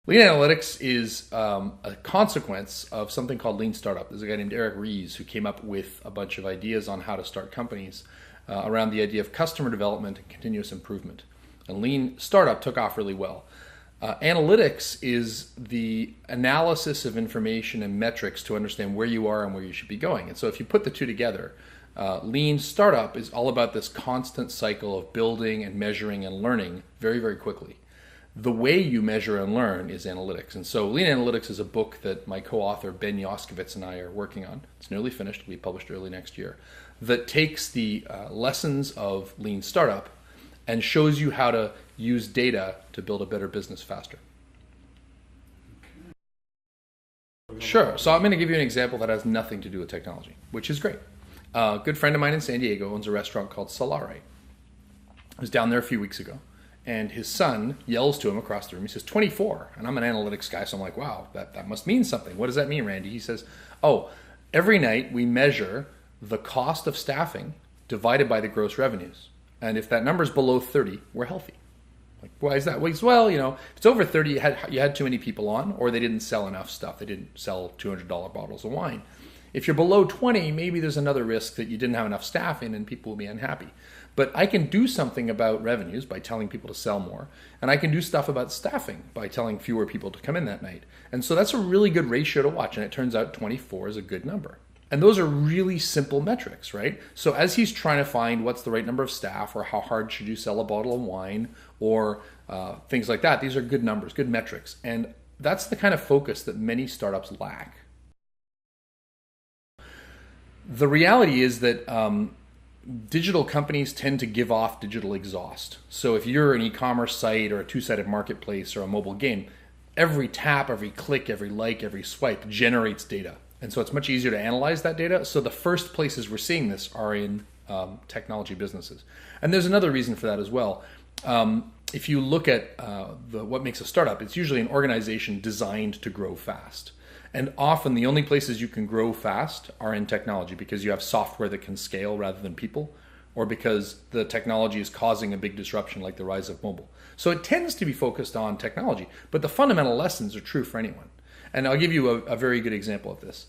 Lean analytics is a consequence of something called Lean Startup. There's a guy named Eric Ries who came up with a bunch of ideas on how to start companies around the idea of customer development and continuous improvement. And Lean Startup took off really well. Analytics is the analysis of information and metrics to understand where you are and where you should be going. And so if you put the two together, Lean Startup is all about this constant cycle of building and measuring and learning very, very quickly. The way you measure and learn is analytics. And so Lean Analytics is a book that my co-author Ben Yoskovitz and I are working on. It's nearly finished. It'll be published early next year. That takes the lessons of Lean Startup and shows you how to use data to build a better business faster. Sure. So I'm going to give you an example that has nothing to do with technology, which is great. A good friend of mine in San Diego owns a restaurant called Solare. I was down there a few weeks ago. And his son yells to him across the room. He says, 24. And I'm an analytics guy, so I'm like, wow, that must mean something. What does that mean, Randy? He says, oh, every night we measure the cost of staffing divided by the gross revenues. And if that number is below 30, we're healthy. Like, why is that? Well, if it's over 30, you had too many people on, or they didn't sell enough stuff. They didn't sell $200 bottles of wine. If you're below 20, maybe there's another risk that you didn't have enough staff in and people will be unhappy. But I can do something about revenues by telling people to sell more. And I can do stuff about staffing by telling fewer people to come in that night. And so that's a really good ratio to watch. And it turns out 24 is a good number. And those are really simple metrics, right? So as he's trying to find what's the right number of staff, or how hard should you sell a bottle of wine, or things like that, these are good numbers, good metrics. And that's the kind of focus that many startups lack. The reality is that digital companies tend to give off digital exhaust. So if you're an e-commerce site or a two-sided marketplace or a mobile game, every tap, every click, every like, every swipe generates data. And so it's much easier to analyze that data. So the first places we're seeing this are in technology businesses. And there's another reason for that as well. If you look at what makes a startup, it's usually an organization designed to grow fast. And often the only places you can grow fast are in technology, because you have software that can scale rather than people, or because the technology is causing a big disruption like the rise of mobile. So it tends to be focused on technology, but the fundamental lessons are true for anyone. And I'll give you a very good example of this.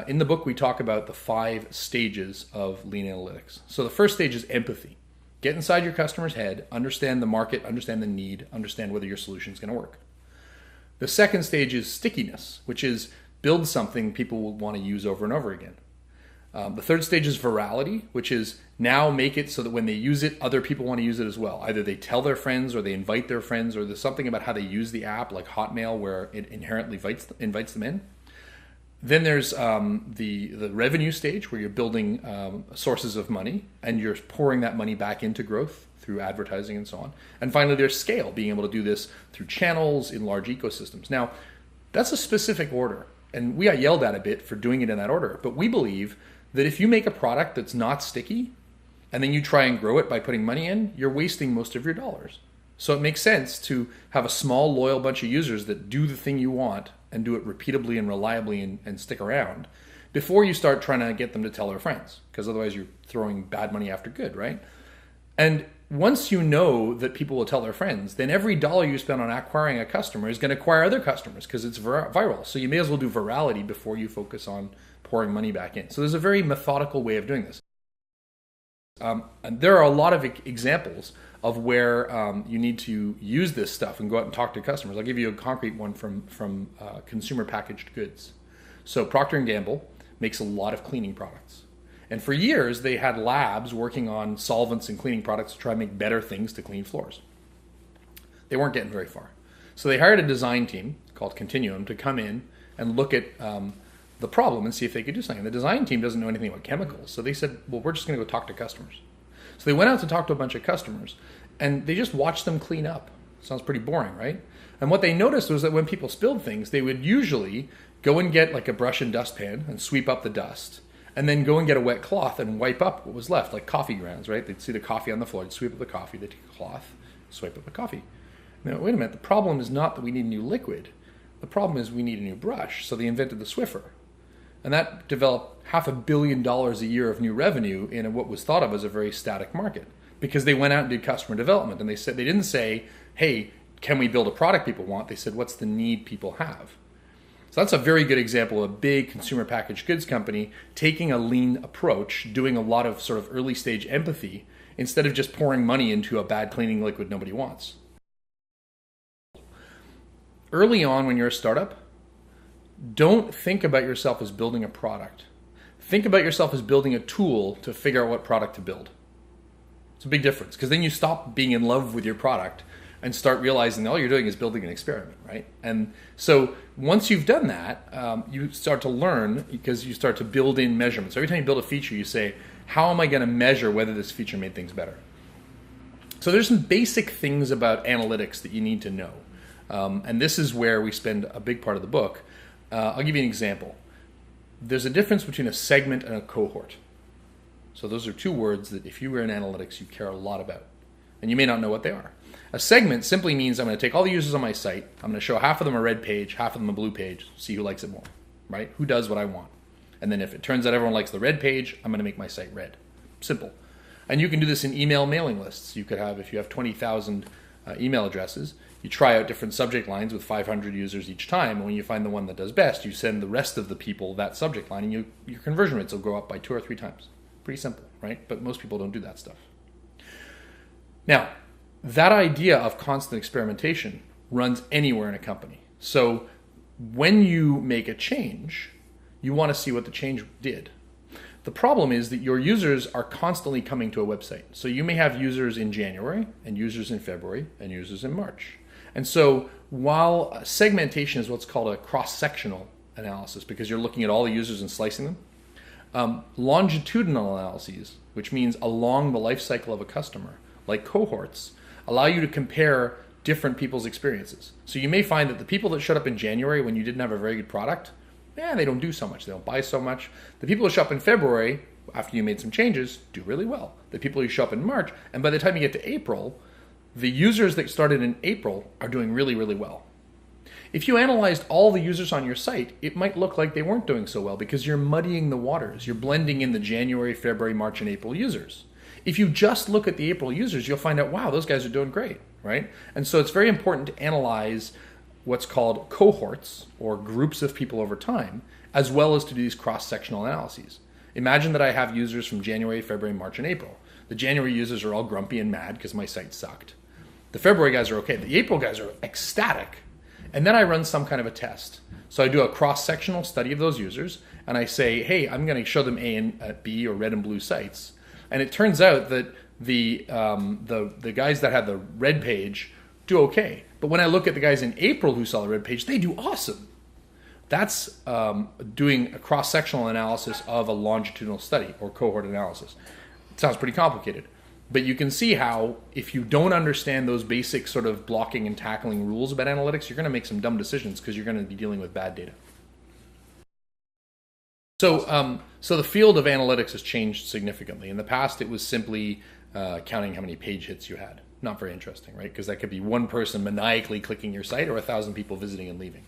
In the book, we talk about the 5 stages of Lean Analytics. So the first stage is empathy. Get inside your customer's head, understand the market, understand the need, understand whether your solution is going to work. The second stage is stickiness, which is build something people will want to use over and over again. The third stage is virality, which is now make it so that when they use it, other people want to use it as well. Either they tell their friends, or they invite their friends, or there's something about how they use the app, like Hotmail, where it inherently invites them in. Then there's the revenue stage, where you're building sources of money, and you're pouring that money back into growth through advertising and so on. And finally, there's scale, being able to do this through channels in large ecosystems. Now, that's a specific order. And we got yelled at a bit for doing it in that order. But we believe that if you make a product that's not sticky, and then you try and grow it by putting money in, you're wasting most of your dollars. So it makes sense to have a small, loyal bunch of users that do the thing you want and do it repeatably and reliably and stick around before you start trying to get them to tell their friends, because otherwise you're throwing bad money after good, right? And once you know that people will tell their friends, then every dollar you spend on acquiring a customer is going to acquire other customers, because it's viral. So you may as well do virality before you focus on pouring money back in. So there's a very methodical way of doing this. And there are a lot of examples of where you need to use this stuff and go out and talk to customers. I'll give you a concrete one from consumer packaged goods. So Procter & Gamble makes a lot of cleaning products. And for years, they had labs working on solvents and cleaning products to try and make better things to clean floors. They weren't getting very far. So they hired a design team called Continuum to come in and look at the problem and see if they could do something. The design team doesn't know anything about chemicals. So they said, well, we're just going to go talk to customers. So they went out to talk to a bunch of customers, and they just watched them clean up. Sounds pretty boring, right? And what they noticed was that when people spilled things, they would usually go and get like a brush and dustpan and sweep up the dust, and then go and get a wet cloth and wipe up what was left, like coffee grounds, right? They'd see the coffee on the floor, they'd sweep up the coffee, they'd take a cloth, swipe up the coffee. Now, wait a minute, the problem is not that we need a new liquid. The problem is we need a new brush. So they invented the Swiffer. And that developed $500 million a year of new revenue in what was thought of as a very static market, because they went out and did customer development. And they didn't say, hey, can we build a product people want? They said, what's the need people have? So that's a very good example of a big consumer packaged goods company taking a lean approach, doing a lot of sort of early stage empathy instead of just pouring money into a bad cleaning liquid nobody wants. Early on when you're a startup, don't think about yourself as building a product. Think about yourself as building a tool to figure out what product to build. It's a big difference, because then you stop being in love with your product and start realizing that all you're doing is building an experiment, right? And so once you've done that, you start to learn, because you start to build in measurements. Every time you build a feature, you say, how am I going to measure whether this feature made things better? So there's some basic things about analytics that you need to know. And this is where we spend a big part of the book. I'll give you an example. There's a difference between a segment and a cohort. So those are two words that if you were in analytics, you care a lot about. And you may not know what they are. A segment simply means I'm going to take all the users on my site. I'm going to show half of them a red page, half of them a blue page, see who likes it more, right? Who does what I want. And then if it turns out everyone likes the red page, I'm going to make my site red. Simple. And you can do this in email mailing lists. You could have, if you have 20,000 email addresses, you try out different subject lines with 500 users each time. And when you find the one that does best, you send the rest of the people that subject line, and your conversion rates will go up by 2 or 3 times. Pretty simple, right? But most people don't do that stuff. Now, that idea of constant experimentation runs anywhere in a company. So when you make a change, you want to see what the change did. The problem is that your users are constantly coming to a website. So you may have users in January and users in February and users in March. And so while segmentation is what's called a cross-sectional analysis, because you're looking at all the users and slicing them, longitudinal analyses, which means along the life cycle of a customer, like cohorts, allow you to compare different people's experiences. So you may find that the people that showed up in January when you didn't have a very good product, they don't do so much. They don't buy so much. The people who show up in February, after you made some changes, do really well. The people who show up in March, and by the time you get to April, the users that started in April are doing really, really well. If you analyzed all the users on your site, it might look like they weren't doing so well because you're muddying the waters. You're blending in the January, February, March, and April users. If you just look at the April users, you'll find out, wow, those guys are doing great, right? And so it's very important to analyze what's called cohorts, or groups of people over time, as well as to do these cross-sectional analyses. Imagine that I have users from January, February, March, and April. The January users are all grumpy and mad because my site sucked. The February guys are okay. The April guys are ecstatic. And then I run some kind of a test. So I do a cross-sectional study of those users, and I say, hey, I'm going to show them A and B or red and blue sites. And it turns out that the guys that had the red page do okay. But when I look at the guys in April who saw the red page, they do awesome. That's doing a cross-sectional analysis of a longitudinal study or cohort analysis. It sounds pretty complicated. But you can see how if you don't understand those basic sort of blocking and tackling rules about analytics, you're going to make some dumb decisions because you're going to be dealing with bad data. So the field of analytics has changed significantly. In the past, it was simply counting how many page hits you had. Not very interesting, right? Because that could be one person maniacally clicking your site or 1,000 people visiting and leaving.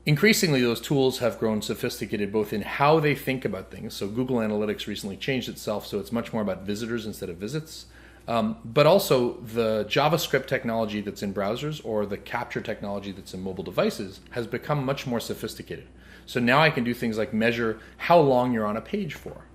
Increasingly, those tools have grown sophisticated both in how they think about things. So Google Analytics recently changed itself, so it's much more about visitors instead of visits. But also the JavaScript technology that's in browsers or the capture technology that's in mobile devices has become much more sophisticated. So now I can do things like measure how long you're on a page for,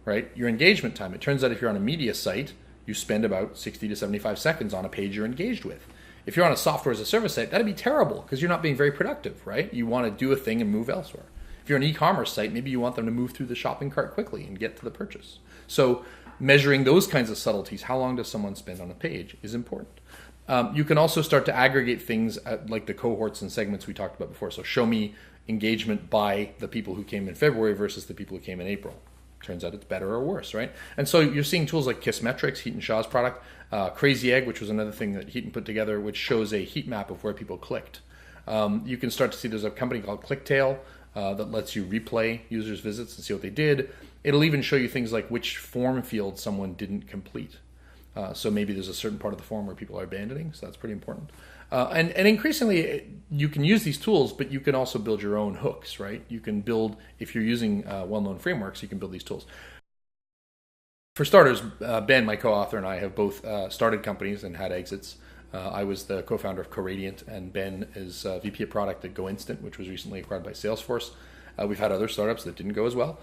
right? Your engagement time. It turns out if you're on a media site, you spend about 60 to 75 seconds on a page you're engaged with. If you're on a software as a service site, that'd be terrible because you're not being very productive, right? You want to do a thing and move elsewhere. If you're an e-commerce site, maybe you want them to move through the shopping cart quickly and get to the purchase. So measuring those kinds of subtleties, how long does someone spend on a page, is important. You can also start to aggregate things like the cohorts and segments we talked about before. So show me engagement by the people who came in February versus the people who came in April. Turns out it's better or worse, right? And so you're seeing tools like Kissmetrics, Heat and Shaw's product, Crazy Egg, which was another thing that Heaton put together, which shows a heat map of where people clicked. You can start to see there's a company called ClickTail that lets you replay users' visits and see what they did. It'll even show you things like which form field someone didn't complete. So maybe there's a certain part of the form where people are abandoning, so that's pretty important. And increasingly, you can use these tools, but you can also build your own hooks, right? You can build, if you're using well-known frameworks, you can build these tools. For starters, Ben, my co-author, and I have both started companies and had exits. I was the co-founder of Coradiant, and Ben is VP of product at GoInstant, which was recently acquired by Salesforce. We've had other startups that didn't go as well.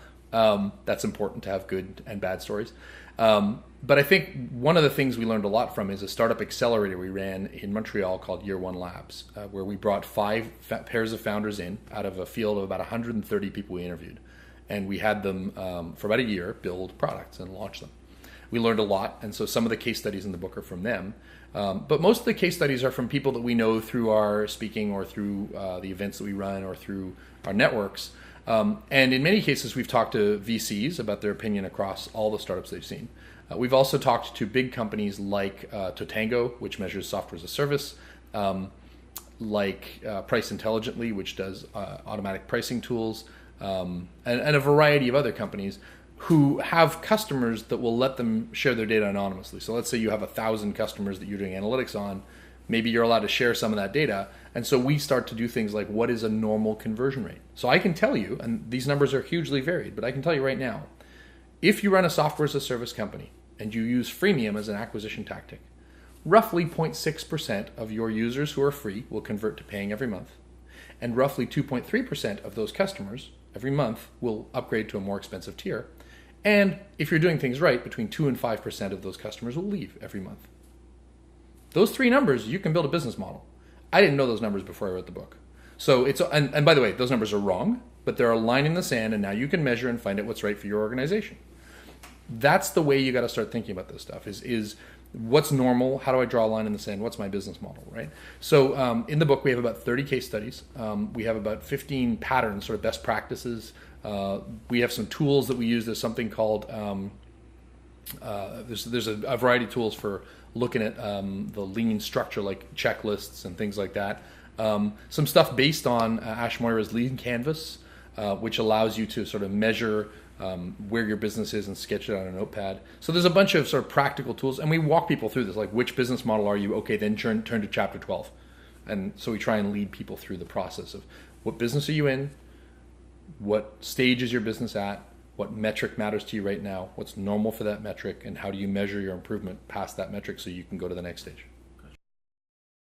That's important to have good and bad stories. But I think one of the things we learned a lot from is a startup accelerator we ran in Montreal called Year One Labs, where we brought 5 pairs of founders in out of a field of about 130 people we interviewed. And we had them, for about a year, build products and launch them. We learned a lot, and so some of the case studies in the book are from them. But most of the case studies are from people that we know through our speaking or through the events that we run or through our networks. And in many cases, we've talked to VCs about their opinion across all the startups they've seen. We've also talked to big companies like Totango, which measures software as a service, like Price Intelligently, which does automatic pricing tools, and a variety of other companies who have customers that will let them share their data anonymously. So let's say you have 1,000 customers that you're doing analytics on. Maybe you're allowed to share some of that data. And so we start to do things like, what is a normal conversion rate? So I can tell you, and these numbers are hugely varied, but I can tell you right now, if you run a software as a service company and you use freemium as an acquisition tactic, roughly 0.6% of your users who are free will convert to paying every month. And roughly 2.3% of those customers every month will upgrade to a more expensive tier. And if you're doing things right, between 2 and 5% of those customers will leave every month. Those 3 numbers, you can build a business model. I didn't know those numbers before I wrote the book. So and by the way, those numbers are wrong, but they're a line in the sand, and now you can measure and find out what's right for your organization. That's the way you got to start thinking about this stuff is what's normal? How do I draw a line in the sand? What's my business model, right? So in the book, we have about 30 case studies. We have about 15 patterns, sort of best practices. We have some tools that we use. There's something called, there's a variety of tools for looking at the lean structure, like checklists and things like that. Some stuff based on Ash Moira's Lean Canvas, which allows you to sort of measure where your business is and sketch it on a notepad. So there's a bunch of sort of practical tools, and we walk people through this, like which business model are you? Okay, then turn to chapter 12. And so we try and lead people through the process of what business are you in? What stage is your business at? What metric matters to you right now? What's normal for that metric? And how do you measure your improvement past that metric so you can go to the next stage?